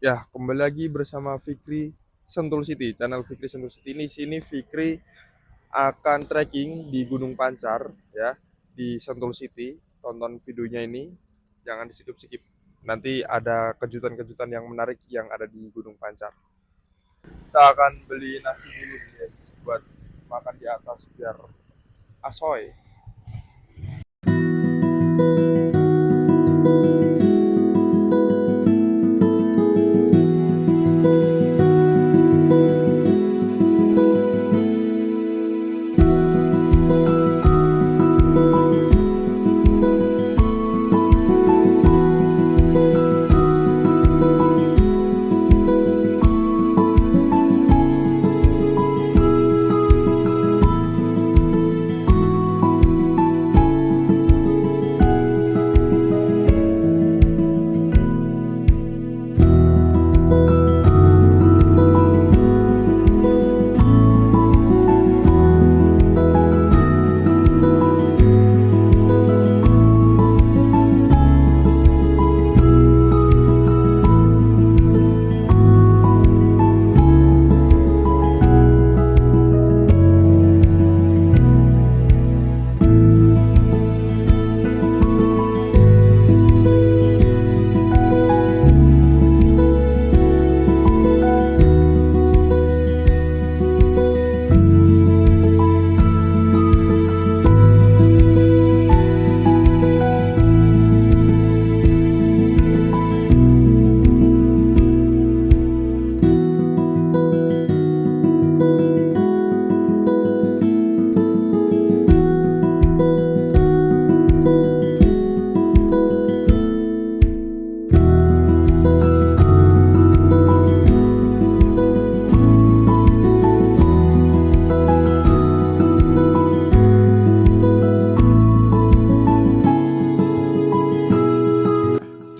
Ya, kembali lagi bersama Fikri Sentul City, channel Fikri Sentul City. Ini sini Fikri akan trekking di Gunung Pancar ya, di Sentul City. Tonton videonya ini, jangan di skip-skip. Nanti ada kejutan-kejutan yang menarik yang ada di Gunung Pancar. Kita akan beli nasi dulu guys, buat makan di atas biar asoy.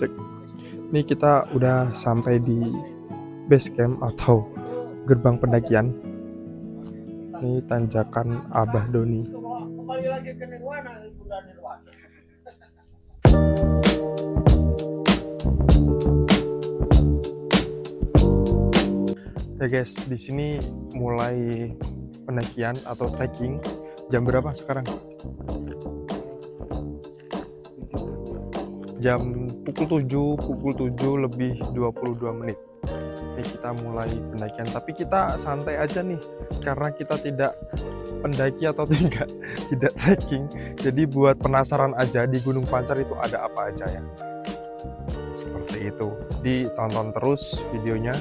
Cek. Ini kita udah sampai di base camp atau gerbang pendakian. Ini tanjakan Abah Doni. Ya guys, di sini mulai pendakian atau trekking. Jam berapa sekarang? Jam pukul 7 lebih 22 menit. Ini kita mulai pendakian, tapi kita santai aja nih karena kita tidak pendaki atau tidak trekking. Jadi buat penasaran aja di Gunung Pancar itu ada apa aja ya. Seperti itu. Ditonton terus videonya.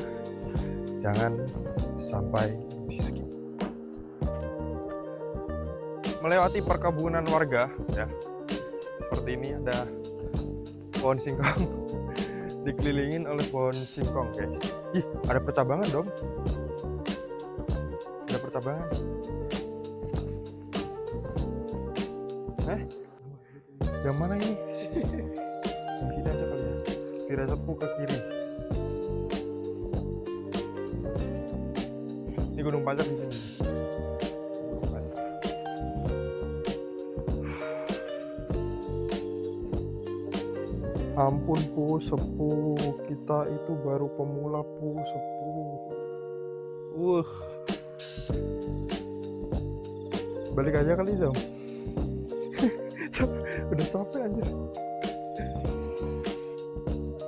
Jangan sampai di skip. Melewati perkebunan warga ya. Seperti ini ada pohon singkong. Dikelilingin oleh pohon singkong guys. Ih, ada percabangan dong. Ada percabangan. Yang mana ini? Yang sini aja kali ya. Kira sepuh ke kiri. Ini Gunung Pancar di sini. Ampun pu sepuh, kita itu baru pemula pu sepuh. Balik aja kali dong. Udah capek aja.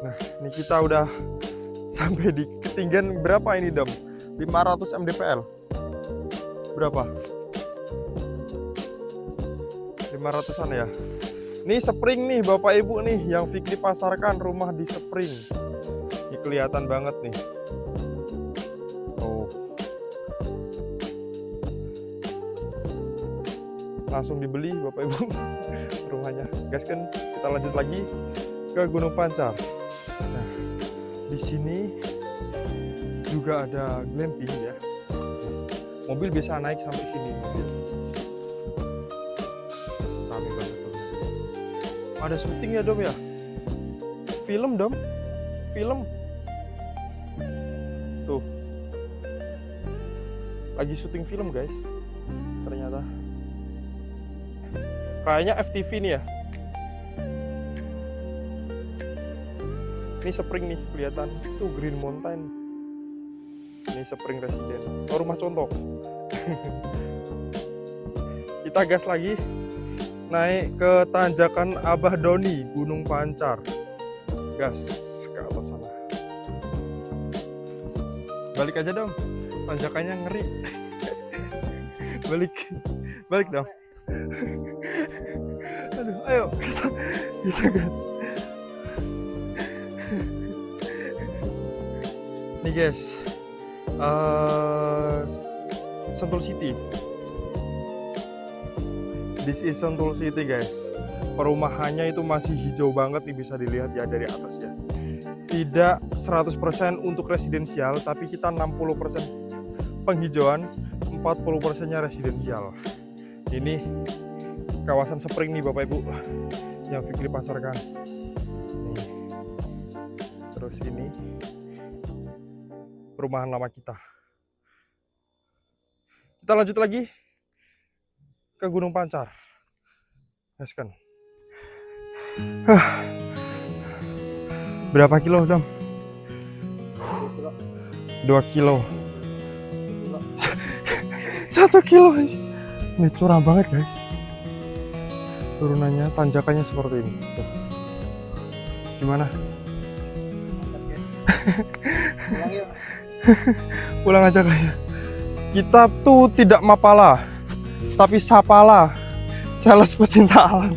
Nah, ini kita udah sampai di ketinggian berapa ini Dom? 500 mdpl. Berapa? 500-an ya. Ini Spring nih Bapak Ibu nih yang Fikri pasarkan, rumah di Spring. Ini kelihatan banget nih. Oh. Langsung dibeli Bapak Ibu rumahnya. Guys kan kita lanjut lagi ke Gunung Pancar. Nah, di sini juga ada glamping ya. Mobil bisa naik sampai sini. Rame banget tuh. Ada syuting ya Dom ya? Film Dom? Film? Tuh. Lagi syuting film guys. Ternyata. Kayaknya FTV nih ya. Ini Spring nih kelihatan tuh, Green Mountain. Ini Spring Residence, rumah contoh. Kita gas lagi naik ke tanjakan Abah Doni, Gunung Pancar. Gas ke atas sana. Balik aja dong, tanjakannya ngeri. balik dong. Aduh, ayo bisa gas. Nih guys, Sentul City. This is Sentul City guys. Perumahannya itu masih hijau banget nih, bisa dilihat ya dari atas ya. Tidak 100% untuk residensial, tapi kita 60% penghijauan, 40%-nya residensial. Ini kawasan Spring nih Bapak Ibu yang Fikri pasarkan. Nih. Terus ini perumahan lama kita. Kita lanjut lagi ke Gunung Pancar. Gaskan. Berapa kilo, Dam? 2 kilo. 1 kilo. Ini curam banget, guys. Turunannya, tanjakannya seperti ini. Tuh. Gimana? Pulang yuk. Pulang aja kayak. Kita tuh tidak mapala, tapi sapala. Sales pecinta alam.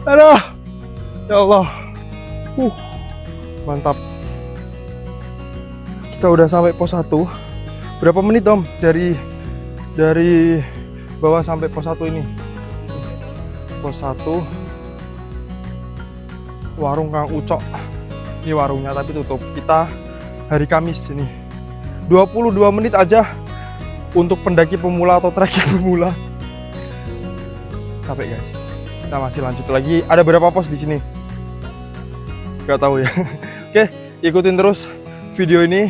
Aduh, ya Allah. Mantap. Kita udah sampai pos 1. Berapa menit Om dari bawah sampai pos 1 ini? Pos 1 warung Kang Ucok. Ini warungnya tapi tutup. Kita hari Kamis ini. 22 menit aja untuk pendaki pemula atau trekking pemula. Capek guys. Kita masih lanjut lagi. Ada berapa pos di sini? Gak tahu ya. Oke, ikutin terus video ini.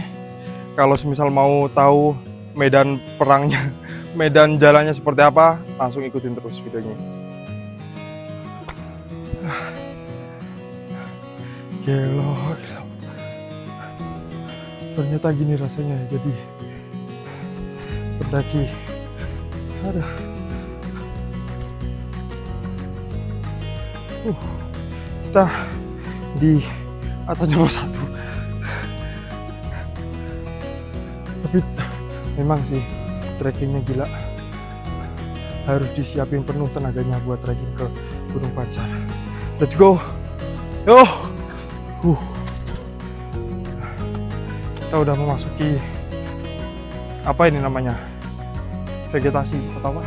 Kalau misal mau tahu medan perangnya, medan jalannya seperti apa, langsung ikutin terus videonya. Gelo. Ternyata gini rasanya jadi pendaki. Ada. Kita di atasnya pos 1. Tapi memang sih trekkingnya gila. Harus disiapin penuh tenaganya buat trekking ke Gunung Pancar. Let's go. Yo. Kita udah memasuki apa ini namanya, vegetasi atau apa,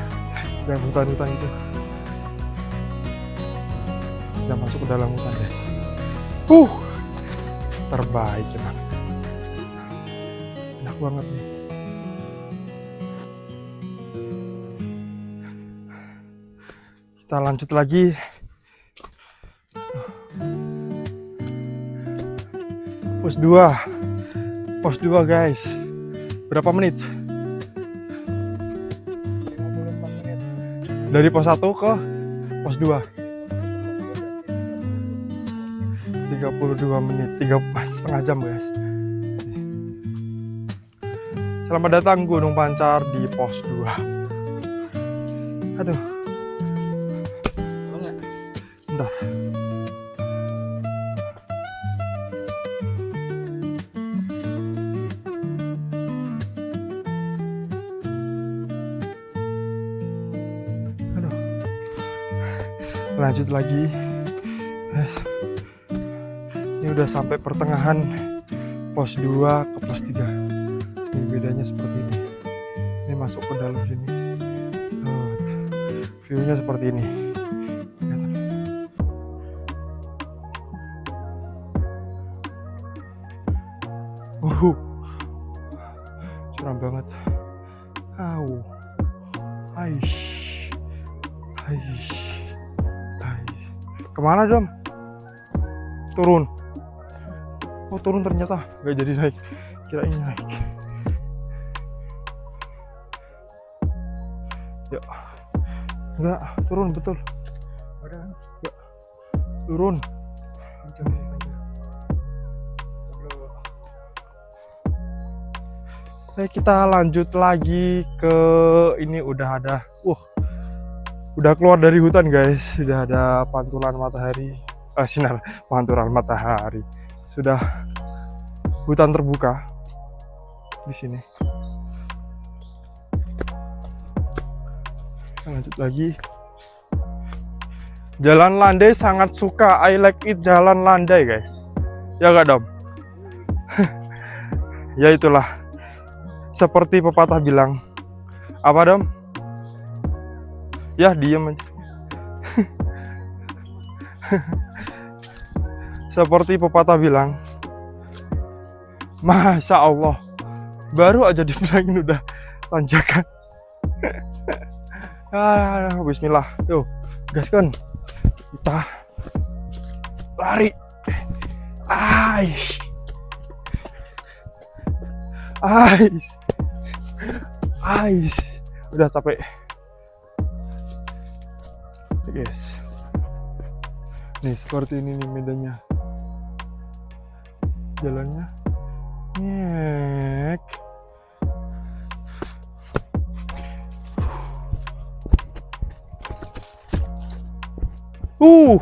dan hutan-hutan itu. Kita masuk ke dalam hutan guys. Terbaik emang. Enak banget nih. Kita lanjut lagi. Pos 2. Pos 2 guys. Berapa menit? 54 menit. Dari pos 1 ke pos 2. 32 menit, 3,5 jam guys. Selamat datang Gunung Pancar di pos 2. Aduh. Bentar. Lanjut lagi. Ini udah sampai pertengahan pos 2 ke pos 3. Ini bedanya seperti ini. Ini masuk ke dalam sini. View-nya seperti ini. Curam banget. Kemana Dom? Turun. Oh turun ternyata nggak jadi naik. Kirain naik. Ya. Enggak, turun betul. Ya. Turun. Kita lanjut lagi ke ini. Udah ada, udah keluar dari hutan guys. Sudah ada pantulan matahari, sinar pantulan matahari. Sudah hutan terbuka di sini. Lanjut lagi. Jalan landai sangat suka. I like it jalan landai guys. Ya gak Dom? Ya itulah. Seperti pepatah bilang. Apa Dom? Ya diem aja. Seperti pepatah bilang. Masya Allah. Baru aja dibilangin udah tanjakan. Bismillah. Yuk, gaskan. Kita lari. Ais. Udah capek. Guys. Nih seperti ini nih medannya. Jalannya. Nyek. Oh,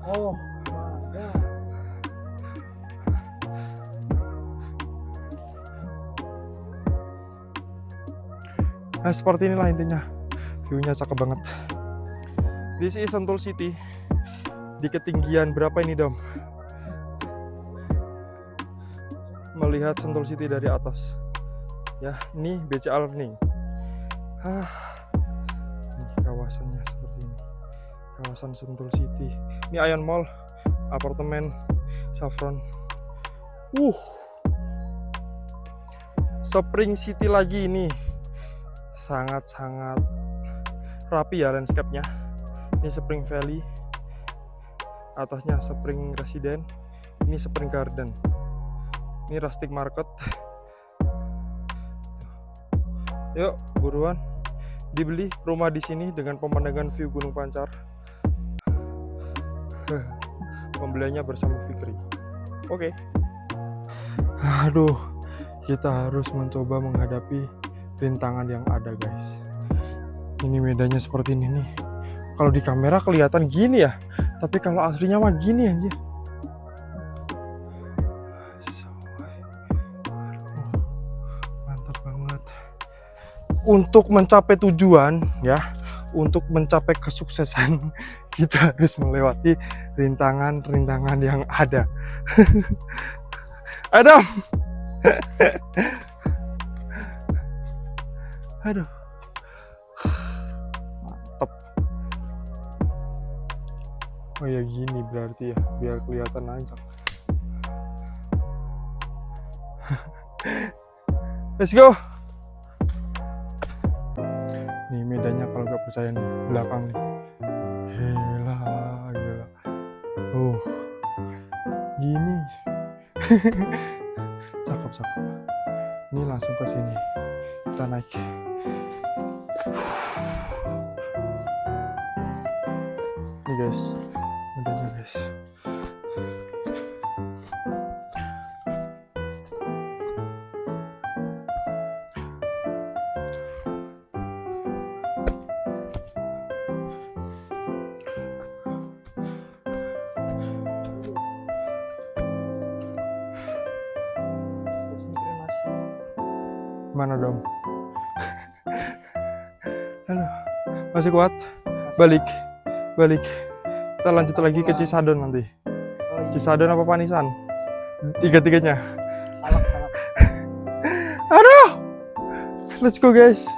ada. Nah, seperti inilah intinya. View-nya cakep banget. This is Sentul City. Di ketinggian berapa ini, Dom? Melihat Sentul City dari atas. Ya, ini BCA Learning. Nih kawasannya seperti ini. Kawasan Sentul City. Ini Ion Mall, apartemen Saffron. Spring City lagi ini. Sangat-sangat rapi ya landscape-nya. Ini Spring Valley. Atasnya Spring Residence. Ini Spring Garden. Ini Rustic Market. Yuk, buruan dibeli rumah di sini dengan pemandangan view Gunung Pancar. Pembeliannya bersama Fikri. Oke. Aduh, kita harus mencoba menghadapi rintangan yang ada, guys. Ini medannya seperti ini nih. Kalau di kamera kelihatan gini ya, tapi kalau aslinya mah gini aja. Mantap banget. Untuk mencapai tujuan ya, untuk mencapai kesuksesan, kita harus melewati rintangan-rintangan yang ada. Adam. Aduh. Mantap. Oh ya gini berarti ya, biar kelihatan aja. Let's go. Nih medannya kalau nggak percaya nih, belakang nih. Gila. Gini. Cakep. Ini langsung ke sini. Kita naik. Nih guys, medannya guys. Mana Dom? Halo, masih kuat? Balik. Kita lanjut lagi ke Cisadon nanti. Cisadon apa Panisan? Tiga-tiganya. Salak. Aduh, let's go guys.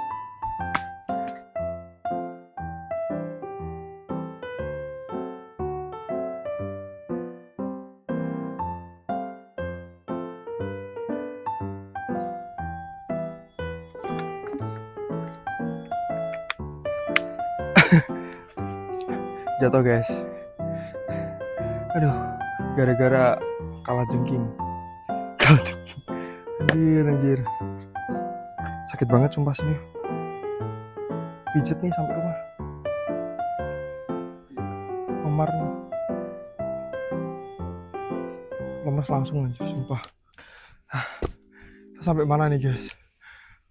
Jatuh guys. Aduh, gara-gara kalah jengking. Anjir. Sakit banget sumpah sini. Pijet nih sampai rumah. Memar nih. Lemes langsung anjir sumpah. Sampai mana nih guys?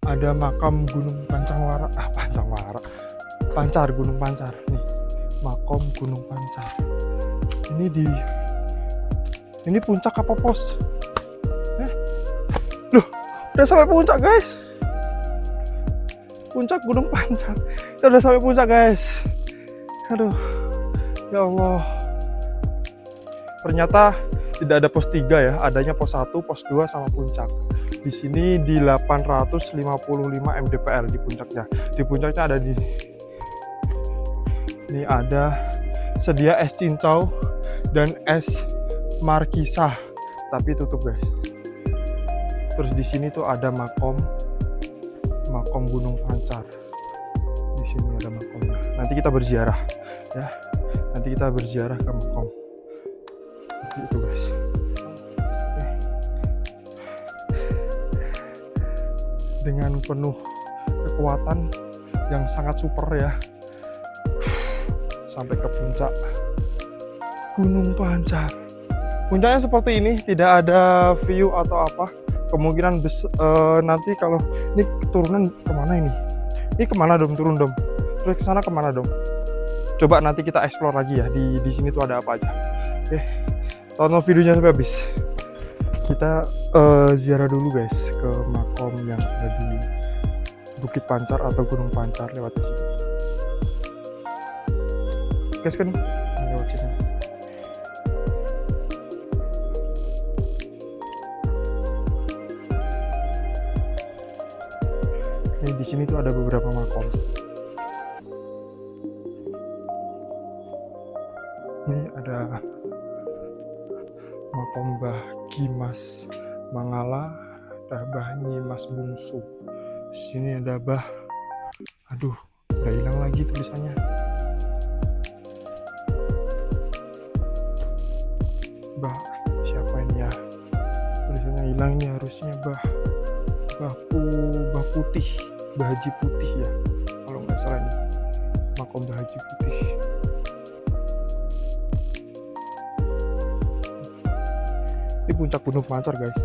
Ada makam Gunung Pancawara, Pancar, Gunung Pancar nih, makom Gunung Pancar. Ini puncak apa pos? Loh, udah sampai puncak guys. Puncak Gunung Pancar. Kita udah sampai puncak guys. Aduh, ya Allah. Ternyata tidak ada pos 3 ya, adanya pos 1, pos 2 sama puncak. Di sini di 855 mdpl di puncaknya. Di puncaknya ada di ini ada sedia es cincau dan es markisah, tapi tutup guys. Terus di sini tuh ada makom Gunung Pancar. Di sini ada makomnya. Nanti kita berziarah ya. Nanti kita berziarah ke makom. Seperti itu guys. Dengan penuh kekuatan yang sangat super ya, sampai ke puncak Gunung Pancar. Puncaknya seperti ini, tidak ada view atau apa. Kemungkinan nanti kalau ini turunan kemana ini? Ini kemana dom? Turun dom. Terus ke sana kemana dom? Coba nanti kita explore lagi ya. Di sini tuh ada apa aja. Oke, tonton videonya sampai habis. Kita ziarah dulu guys ke makom yang ada di Bukit Pancar atau Gunung Pancar lewat di sini. Guys kan lewat sini. Ini di sini tuh ada beberapa makom. Ini ada makom Mbah Kimas Mangala, ada Mbah Nyimas Bungsu. Di sini ada Mbah, aduh, udah hilang lagi tulisannya. Mbah siapa ini ya? Tulisannya hilang ini, harusnya Mbah Putih, Mbah Haji Putih ya, kalau nggak salah ini makom Mbah Haji Putih. Ini puncak Gunung Pancar guys.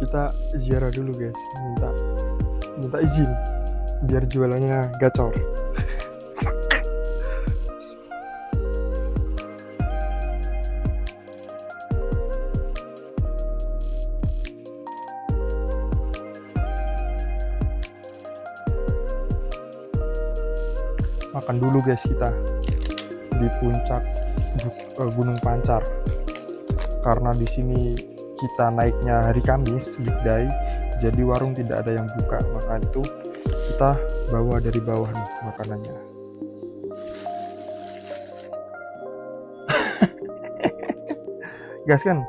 Kita ziarah dulu guys, minta izin biar jualannya gacor. Makan dulu guys kita di puncak Gunung Pancar, karena di sini kita naiknya hari Kamis weekday, jadi warung tidak ada yang buka, maka itu kita bawa dari bawah nih makanannya. Gas kan?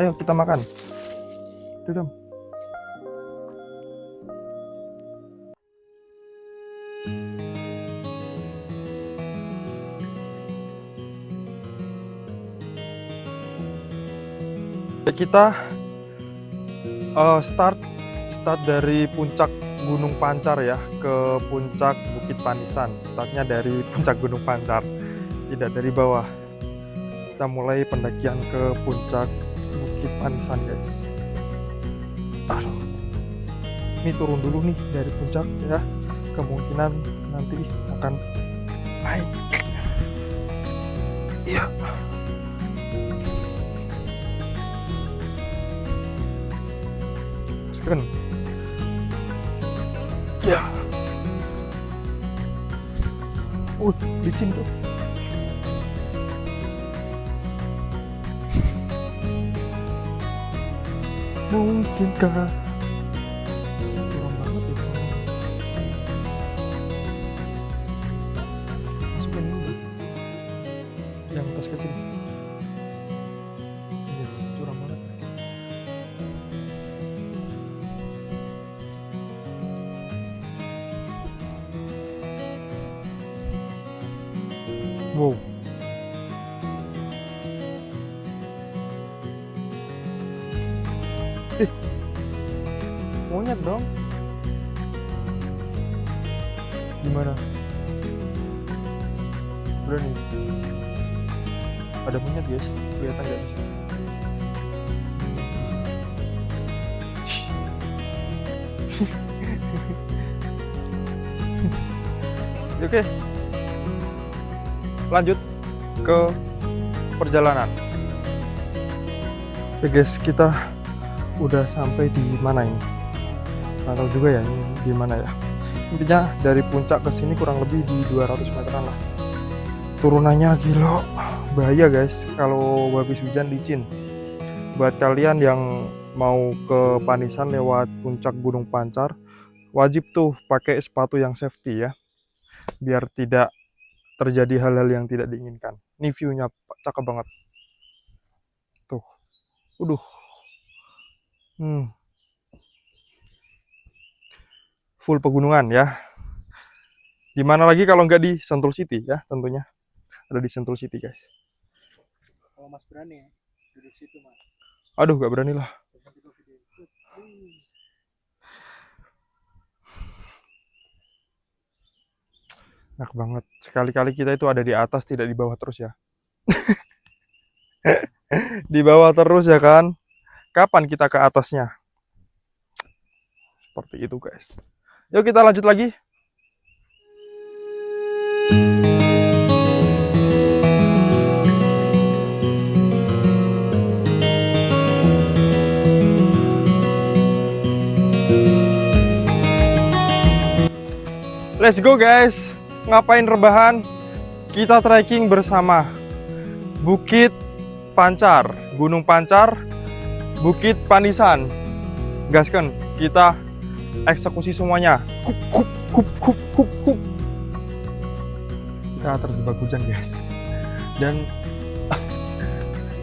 Ayo kita makan. Itu dong. Kita start dari puncak Gunung Pancar ya ke puncak Bukit Panisan. Startnya dari puncak Gunung Pancar, tidak dari bawah. Kita mulai pendakian ke puncak Bukit Panisan guys. Aduh, ini turun dulu nih dari puncak ya. Kemungkinan nanti akan naik. Iya. Kan ya, licin tuh. Mungkinkah kurang banget ya. Masukin dulu yang tas kecil. Yes, curang banget. Wow. Monyet dong. Gimana? Berani? Ada monyet guys, kelihatan nggak di sini? Oke, lanjut ke perjalanan. Oke guys, kita udah sampai di mana ini? Nggak tahu juga ya ini di mana ya. Intinya dari puncak ke sini kurang lebih di 200 meteran lah. Turunannya gila, bahaya guys kalau habis hujan licin. Buat kalian yang mau ke Panisan lewat puncak Gunung Pancar, wajib tuh pakai sepatu yang safety ya, biar tidak terjadi hal-hal yang tidak diinginkan. Ini view-nya cakep banget. Tuh. Full pegunungan ya. Dimana lagi kalau nggak di Sentul City ya, tentunya. Ada di Sentul City guys. Kalau Mas berani ya, duduk situ Mas. Aduh, nggak berani lah. Enak banget. Sekali-kali kita itu ada di atas, tidak di bawah terus ya. Di bawah terus ya kan. Kapan kita ke atasnya? Seperti itu guys. Yuk kita lanjut lagi. Let's go guys. Ngapain rebahan? Kita trekking bersama. Bukit Pancar, Gunung Pancar, Bukit Panisan. Gaskan, kita eksekusi semuanya. Kup. Kita terjebak hujan guys. Dan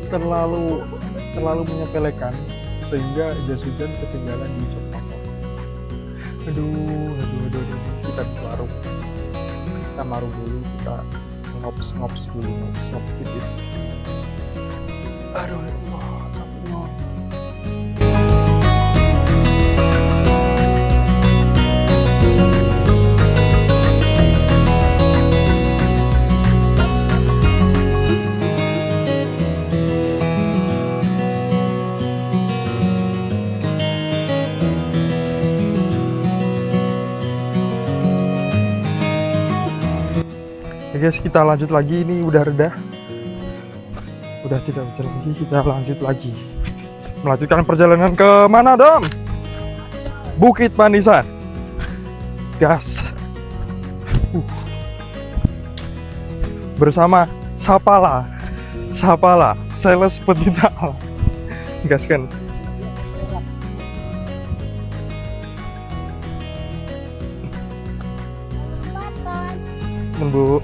terlalu menyepelekan sehingga jas hujan ketinggalan di jok motor. Aduh. Kita maru dulu, kita ngops dulu, ngops tipis. Aduh, capek banget. Ya guys, kita lanjut lagi. Ini udah reda, udah tidak hujan lagi. Kita lanjut lagi, melanjutkan perjalanan ke mana Dom? Bukit Panisan. Gas. Bersama Sapala, sales pecinta alam. Gaskan. Bu.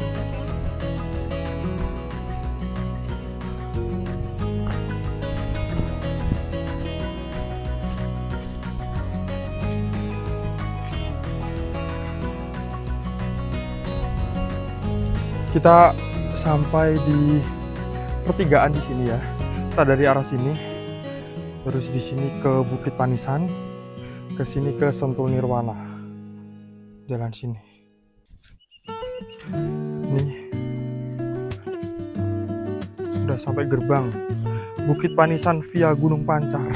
Kita sampai di pertigaan di sini ya. Kita dari arah sini, terus di sini ke Bukit Panisan, ke sini ke Sentul Nirwana. Jalan sini. Nih, udah sampai gerbang Bukit Panisan via Gunung Pancar.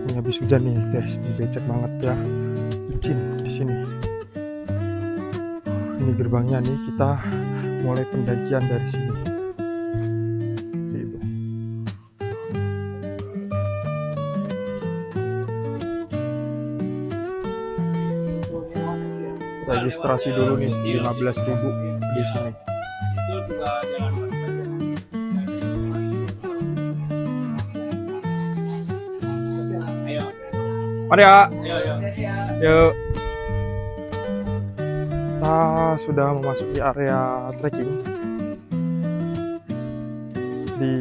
Ini habis hujan nih guys, becek banget ya, licin di sini. Ini gerbangnya nih, kita mulai pendakian dari sini. Gitu. Registrasi dulu nih 15.000 di sini. Mari ya. Iya, iya. Yuk. Kita sudah memasuki area trekking di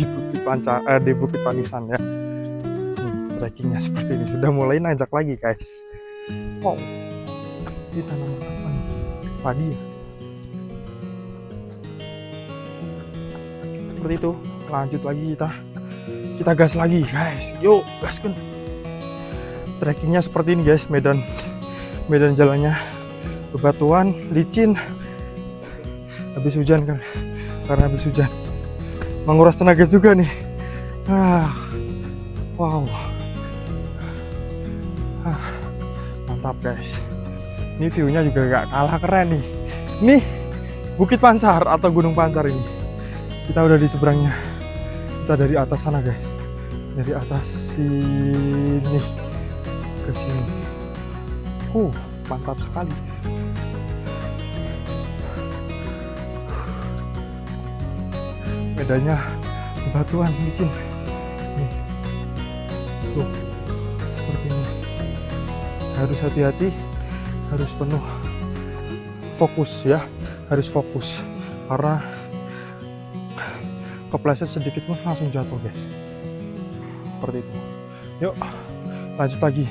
Bukit Pancar, di Bukit Panisan ya. Trekkingnya seperti ini, sudah mulai nanjak lagi guys. Wow, ini tanaman apa nih? Padi ya. Seperti itu, lanjut lagi kita gas lagi guys. Yuk gaskan. Trekkingnya seperti ini guys, medan jalannya bebatuan, licin. Habis hujan kan, karena habis hujan menguras tenaga juga nih. Wow, mantap guys. Ini view-nya juga gak kalah keren nih. Nih Bukit Pancar atau Gunung Pancar ini. Kita udah di seberangnya. Kita dari atas sana guys, dari atas sini ke sini. Mantap sekali. Medannya bebatuan, licin. Nih. Tuh, seperti ini. Harus hati-hati, harus penuh fokus ya, harus fokus karena kepleset sedikit pun langsung jatuh guys. Seperti itu. Yuk, lanjut lagi.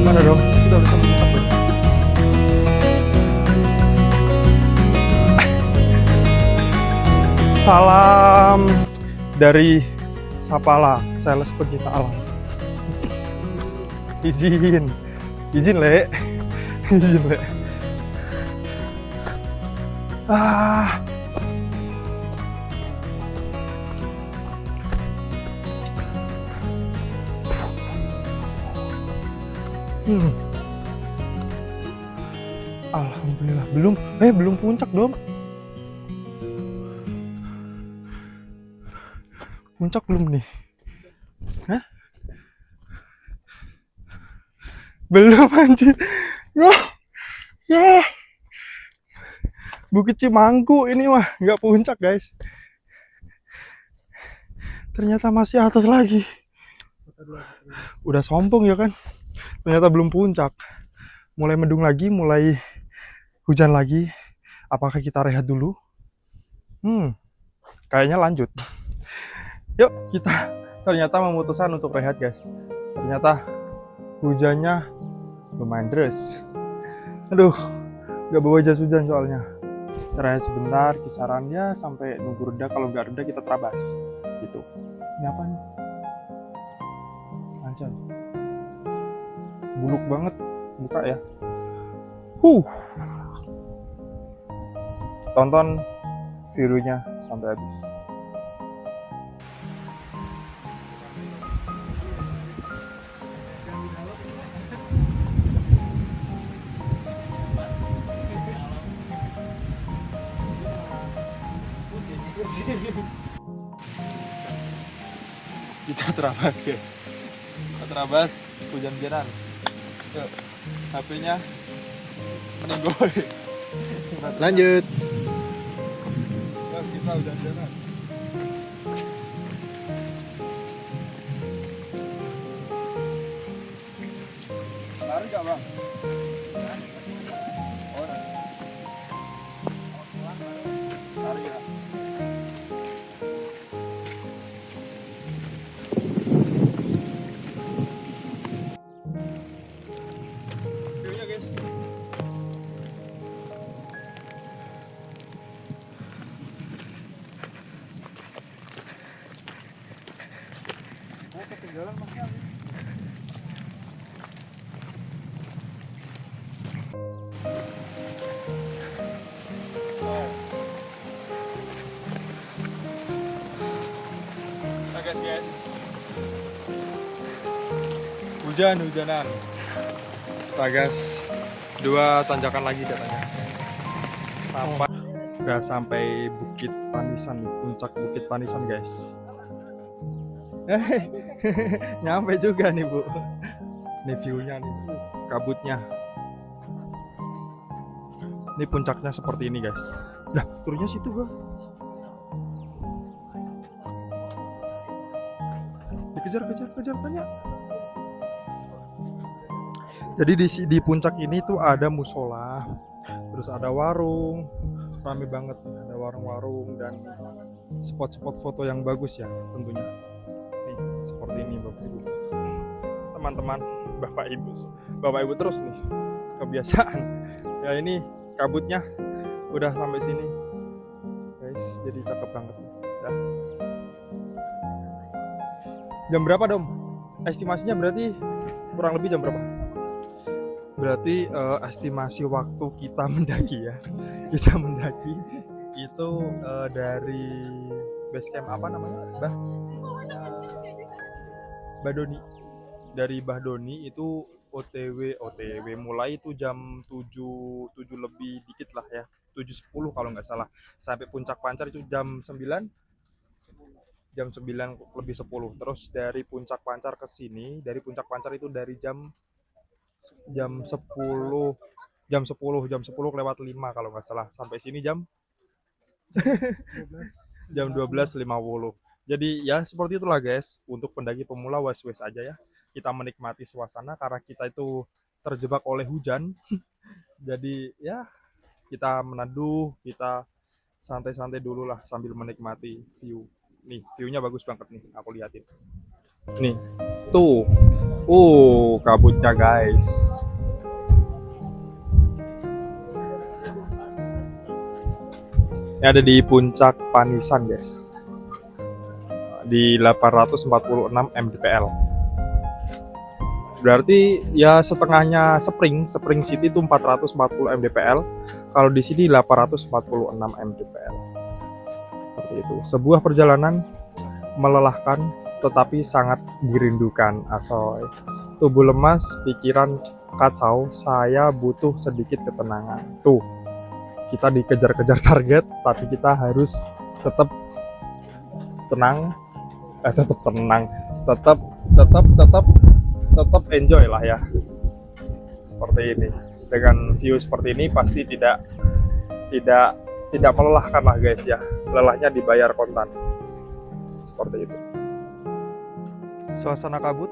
Mana dong? Kita bisa menetap ya. Salam dari Sapala, sales pecinta alam. Izin le, izin le. Alhamdulillah, belum puncak dong. Puncak belum nih? Hah? Belum anjir. Ya. Bukit Cimangku ini mah nggak puncak guys. Ternyata masih atas lagi. Udah sombong ya kan? Ternyata belum puncak. Mulai mendung lagi, mulai hujan lagi. Apakah kita rehat dulu? Kayaknya lanjut. Yuk, kita ternyata memutuskan untuk rehat guys. Ternyata hujannya lumayan deras. Aduh, nggak bawa jas hujan soalnya. Rehat sebentar, kisarannya sampai nunggu reda. Kalau nggak reda kita terabas gitu. Ini apa nih? Lancar. Buluk banget buka ya. Tonton videonya sampai habis. Kita terabas guys, kita terabas hujan-hujanan. Yuk, HP-nya menenggoy. Lanjut. Terus kita hujan-hujanan. Lari gak bang? Oh, lari ya. Ketinggalan Mas Kami. Guys. Hujan-hujanan. Bagas 2 tanjakan lagi katanya. Sampai Udah sampai Bukit Panisan nih, puncak Bukit Panisan guys. Nyampe juga nih Bu. Nih view-nya nih, kabutnya. Ini puncaknya seperti ini guys. Nah, turunnya situ gua. Dikejar tanya. Jadi di puncak ini tuh ada musola, terus ada warung, rame banget, ada warung-warung dan spot-spot foto yang bagus ya tentunya. Nih seperti ini Bapak Ibu, teman-teman, Bapak Ibu terus nih kebiasaan. Ya ini kabutnya udah sampai sini guys, jadi cakep banget ya. Jam berapa Dom? Estimasinya berarti kurang lebih jam berapa? Berarti estimasi waktu kita mendaki ya. Kita mendaki itu dari base camp apa namanya? Bahdoni. Dari Bahdoni itu OTW mulai itu jam 7 lebih dikit lah ya. 7.10 kalau nggak salah. Sampai puncak pancar itu jam 9 lebih 10. Terus dari puncak pancar ke sini, dari puncak pancar itu dari jam 10 lewat 5 kalau nggak salah, sampai sini jam 12.50. Jadi ya seperti itulah guys, untuk pendaki pemula wes-wes aja ya, kita menikmati suasana karena kita itu terjebak oleh hujan. Jadi ya kita meneduh, kita santai-santai dulu lah sambil menikmati view. Nih viewnya bagus banget nih, aku liatin nih tuh. Kabutnya guys. Ini ada di puncak Panisan guys, di 846 mdpl. Berarti ya setengahnya Spring City itu 440 mdpl. Kalau di sini 846 mdpl. Seperti itu. Sebuah perjalanan melelahkan tetapi sangat dirindukan asoy. Tubuh lemas, pikiran kacau, saya butuh sedikit ketenangan. Tuh, kita dikejar-kejar target, tapi kita harus tetap tenang, tetap enjoy lah ya. Seperti ini. Dengan view seperti ini pasti tidak melelahkan lah guys ya. Lelahnya dibayar kontan. Seperti itu. Suasana kabut,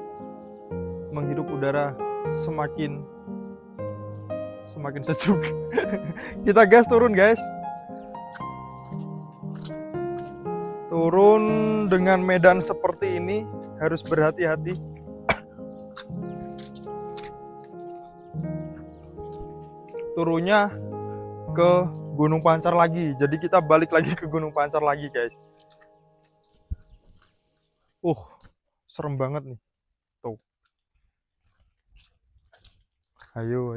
menghirup udara semakin sejuk. Kita gas turun guys. Turun dengan medan seperti ini harus berhati-hati. Turunnya ke Gunung Pancar lagi. Jadi kita balik lagi ke Gunung Pancar lagi guys. Serem banget nih. Tuh. Ayo.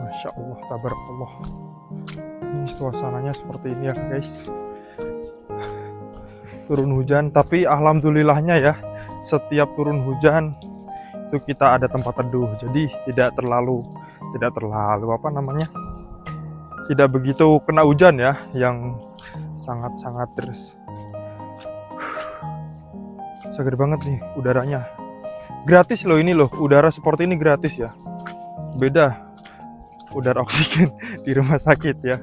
Masya Allah, tabarakallah. Ini suasananya seperti ini ya guys. Turun hujan, tapi alhamdulillahnya ya, setiap turun hujan itu kita ada tempat teduh, jadi tidak terlalu apa namanya, tidak begitu kena hujan ya, yang sangat terus. Seger banget nih udaranya, gratis loh ini loh, udara seperti ini gratis ya, beda udara oksigen di rumah sakit ya.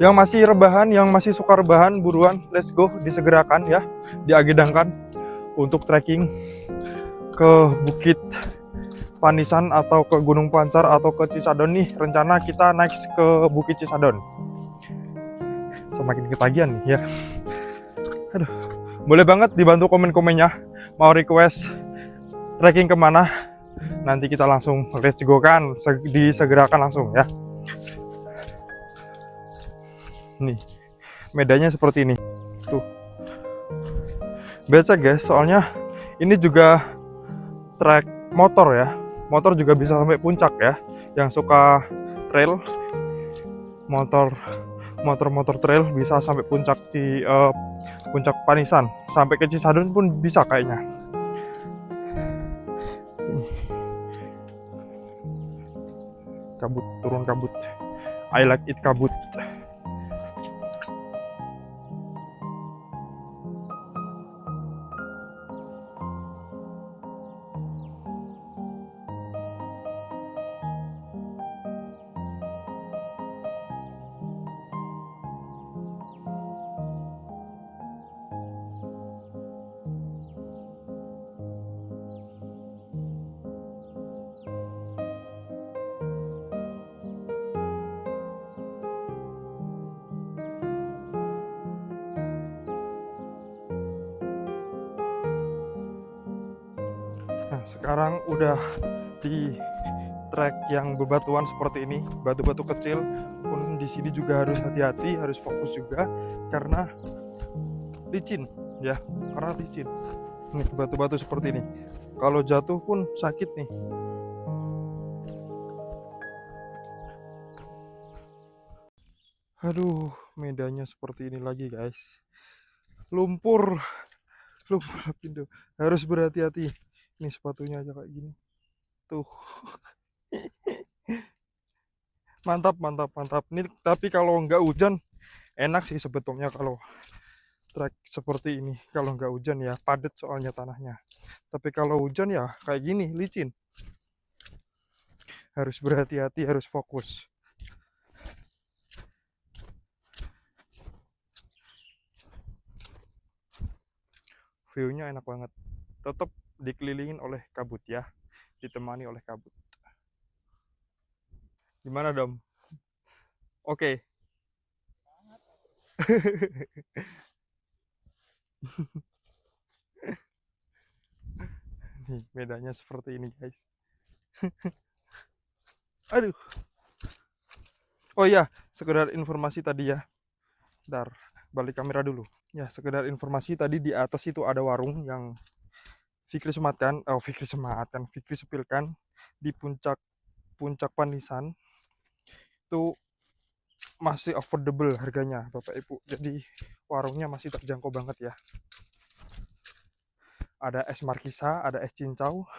Yang masih rebahan, yang masih suka rebahan, buruan, let's go, disegerakan ya, diagedangkan untuk trekking ke Bukit Panisan atau ke Gunung Pancar atau ke Cisadon nih. Rencana kita next ke Bukit Cisadon. Semakin ketagihan nih ya. Aduh, boleh banget dibantu komen-komennya. Mau request trekking kemana? Nanti kita langsung let's go kan, disegerakan langsung ya. Nih, medannya seperti ini. Tuh. becek guys, soalnya ini juga trek motor ya. Motor juga bisa sampai puncak ya. Yang suka trail, motor trail bisa sampai puncak di puncak Panisan, sampai ke Cisadun pun bisa kayaknya. Kabut, turun kabut. I like it kabut. Nah, sekarang udah di trek yang bebatuan seperti ini, batu-batu kecil pun di sini juga harus hati-hati, harus fokus juga karena licin ya, karena licin. Nih batu-batu seperti ini. Kalau jatuh pun sakit nih. Aduh, medannya seperti ini lagi guys. Lumpur, lumpur lapindo. Harus berhati-hati. Ini sepatunya aja kayak gini. Tuh. Mantap, mantap, mantap. Ini tapi kalau nggak hujan enak sih sebetulnya kalau trek seperti ini. Kalau nggak hujan ya padat soalnya tanahnya. Tapi kalau hujan ya kayak gini, licin. Harus berhati-hati, harus fokus. View-nya enak banget. Tetap dikelilingin oleh kabut ya, ditemani oleh kabut. Gimana Dom? Oke. Nih medannya seperti ini guys. Aduh. Oh iya, sekedar informasi tadi ya. Bentar, balik kamera dulu. Ya, sekedar informasi tadi di atas itu ada warung yang Fikri sepilkan di puncak Panisan. Itu masih affordable harganya Bapak Ibu. Jadi warungnya masih terjangkau banget ya. Ada es markisa, ada es cincau,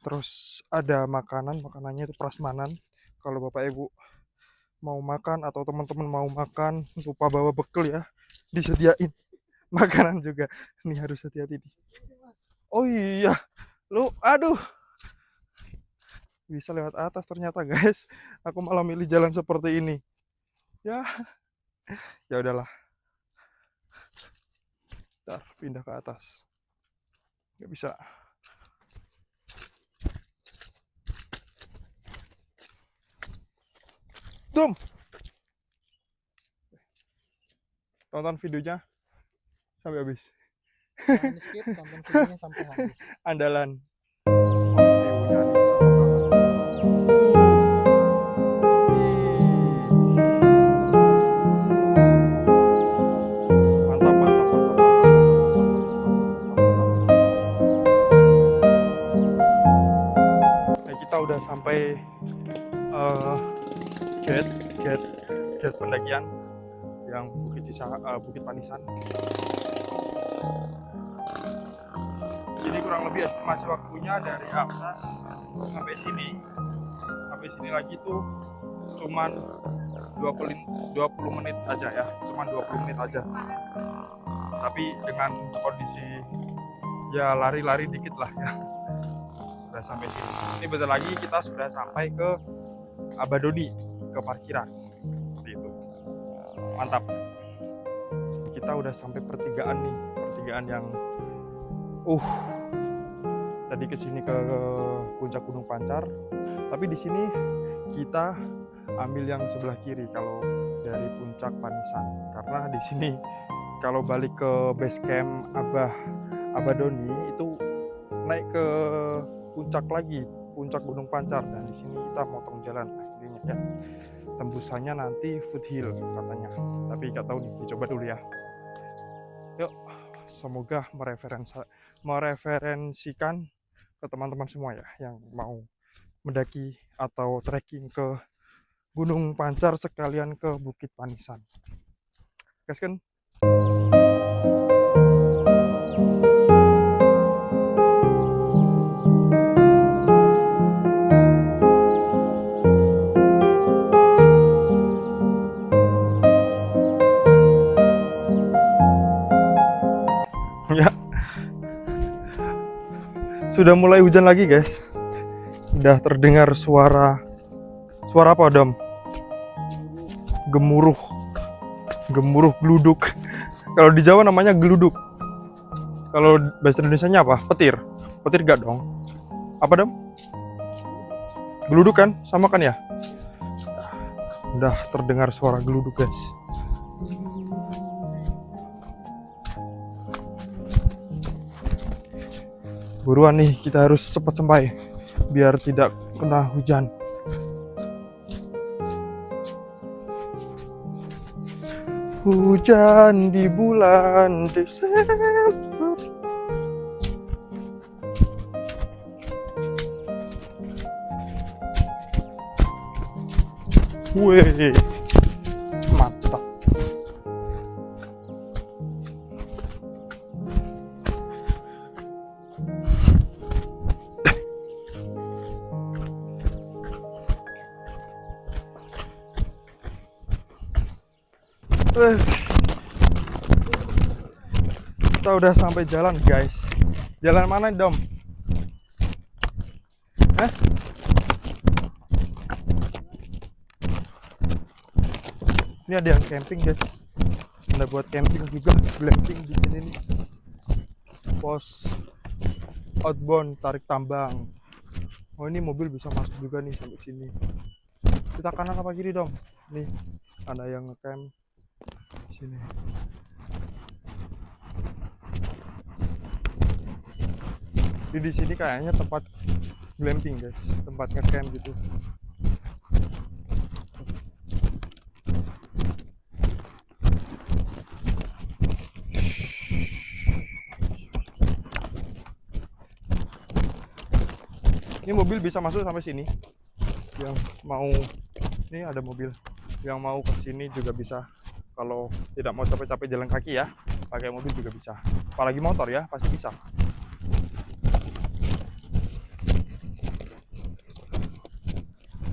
terus ada makanannya itu prasmanan. Kalau Bapak Ibu mau makan atau teman-teman mau makan lupa bawa bekal ya, disediain makanan juga. Nih harus hati-hati nih. Oh iya, lu aduh bisa lewat atas ternyata guys. Aku malah milih jalan seperti ini. Ya, ya udahlah. Ntar pindah ke atas. Nggak bisa. Dom. Tonton videonya sampai habis. Jangan di skip, tonton videonya sampai habis. Andalan. View-nya nih sama banget. Mantap, mantap, mantap, mantap, mantap, mantap. Nah, kita udah sampai uh, gate pendakian yang Bukit Panisan. Jadi kurang lebih estimasi waktunya dari atas sampai sini lagi tuh cuman 20 menit aja ya, cuman 20 menit aja. Tapi dengan kondisi ya lari-lari dikit lah ya, udah sampai sini. Ini bentar lagi kita sudah sampai ke Abadoni, ke parkiran. Seperti itu. Mantap. Kita udah sampai pertigaan nih, pertigaan yang tadi kesini ke puncak Gunung Pancar, tapi di sini kita ambil yang sebelah kiri kalau dari puncak Panisan, karena di sini kalau balik ke base camp Abadoni itu naik ke puncak lagi, puncak Gunung Pancar, dan di sini kita motong jalan akhirnya ya. Tembusannya nanti foothill katanya, tapi nggak tahu nih, dicoba dulu ya. Yuk, semoga mereferensikan ke teman-teman semua ya yang mau mendaki atau trekking ke Gunung Pancar sekalian ke Bukit Panisan. Guys kan? Ya, sudah mulai hujan lagi guys. Udah terdengar suara apa Dom? Gemuruh geluduk. Kalau di Jawa namanya geluduk. Kalau bahasa Indonesianya apa? Petir gak dong? Apa Dom? Geluduk kan? Sama kan ya? Udah terdengar suara geluduk guys. Buruan nih, kita harus cepat sampai biar tidak kena hujan. Hujan di bulan Desember. Wih, mantap. Kita udah sampai jalan guys. Jalan mana Dom? Hah? Ini ada yang camping guys. Ada buat camping juga, glamping di sini nih. Pos outbound tarik tambang. Oh ini mobil bisa masuk juga nih sampai sini. Kita kanan apa kiri Dom? Nih ada yang ngecamp di sini. Di sini kayaknya tempat glamping guys, tempat ngecamp gitu. Ini mobil bisa masuk sampai sini. Yang mau, ini ada mobil yang mau ke sini juga bisa. Kalau tidak mau capek-capek jalan kaki ya, pakai mobil juga bisa. Apalagi motor ya, pasti bisa.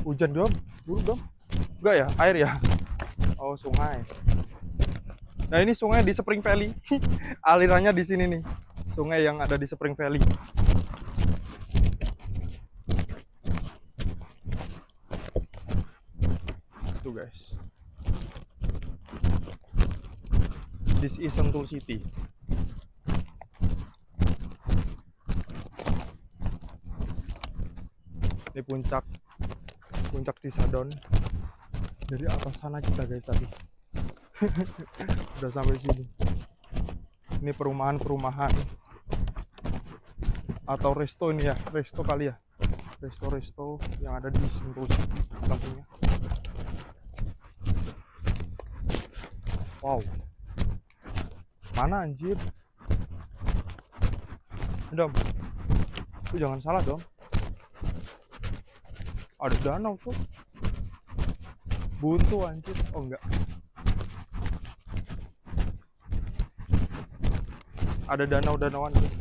Hujan Dom, buruk Dom. Enggak ya, air ya. Oh sungai. Nah ini sungai di Spring Valley. Alirannya di sini nih. Sungai yang ada di Spring Valley. Tuh guys. This is Sentul City. Ini puncak Tisadon. Dari atas sana kita guys tadi. Udah sampai sini. Ini perumahan atau resto ini ya, resto kali ya. Resto yang ada di Sentul City sampingnya. Wow. Mana anjir? Dom. Tuh jangan salah Dom. Ada danau tuh. Buntu anjir. Oh enggak. Ada danau-danauan guys.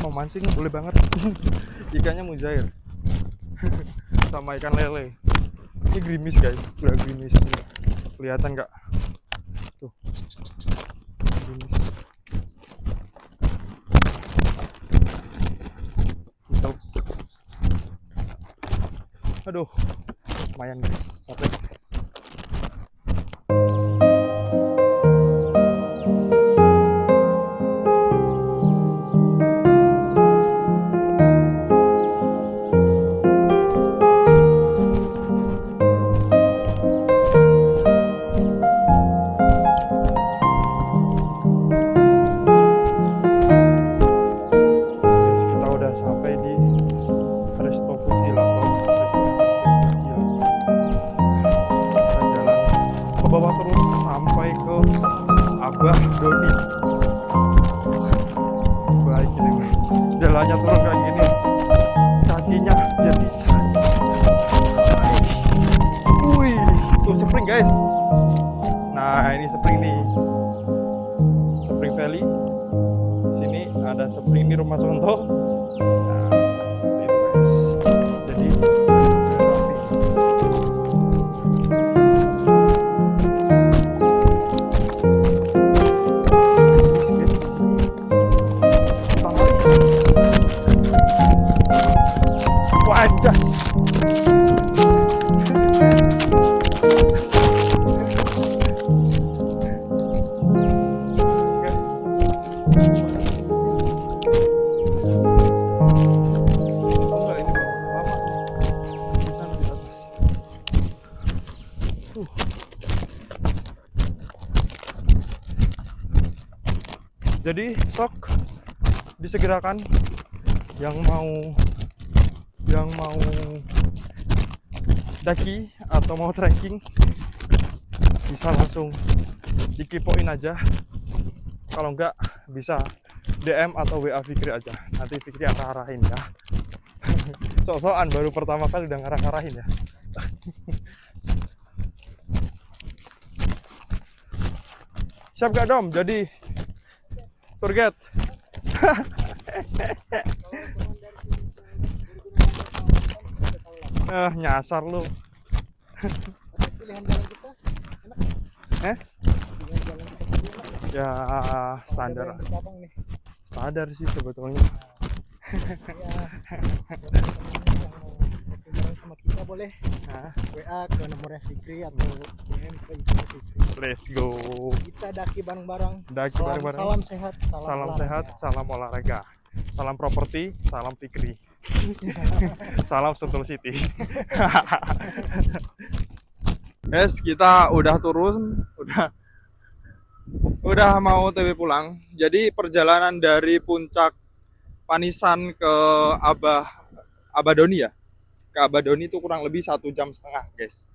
Mau mancing boleh banget. Ikannya mujair. Sama ikan lele. Ini gerimis guys, udah gerimis. Kelihatan nggak? Tuh, gerimis. Tuh. Aduh, lumayan guys, capek. Hill atau restoran Hill. Kita jalan ke bawah terus sampai ke Abah Doni. Baik ini mah. Jalannya turun kayak gini, kakinya jadi sakit. Wih, tuh spring guys. Nah ini spring nih, Spring Valley. Di sini ada spring di Rumah Sonto. Nah, itu guys. Jadi wajah. Jadi sok disegerakan yang mau daki atau mau trekking bisa langsung dikipoin aja. Kalau enggak bisa DM atau WA Fikri aja. Nanti Fikri arah-arahin ya. Sok-sokan baru pertama kali udah ngarah-ngarahin ya. Siap gak Dom? Jadi tour guide. Nyasar lu. Pilihan jalan kita enak. Pilihan jalan kita enak. Ya standar. Ada yang bercabang nih. Standar sih sebetulnya. Ya, yang sama kita boleh WA ke nomornya Fikri atau DM ke IG Fikri. Let's go. Kita daki bareng-bareng. Daki Salam- bareng-bareng. Salam sehat, Salam olahraga. sehat, salam olahraga. Salam properti, salam Fikri. Salam Sentul City. Guys, kita udah turun, udah mau TW pulang. Jadi perjalanan dari puncak Panisan ke Abadoni ya, ke Abadoni itu kurang lebih 1,5 jam, guys.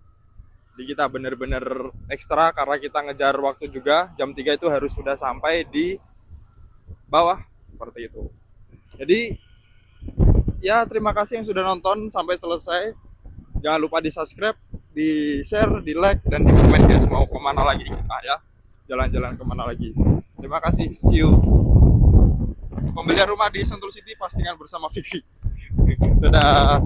Jadi kita bener-bener ekstra karena kita ngejar waktu juga. Jam 3 itu harus sudah sampai di bawah seperti itu. Jadi ya terima kasih yang sudah nonton sampai selesai. Jangan lupa di subscribe, di share, di like, dan di komen guys mau kemana lagi kita ya. Jalan-jalan kemana lagi. Terima kasih, see you. Pembelian rumah di Sentul City pastikan bersama Vivi. Dadah.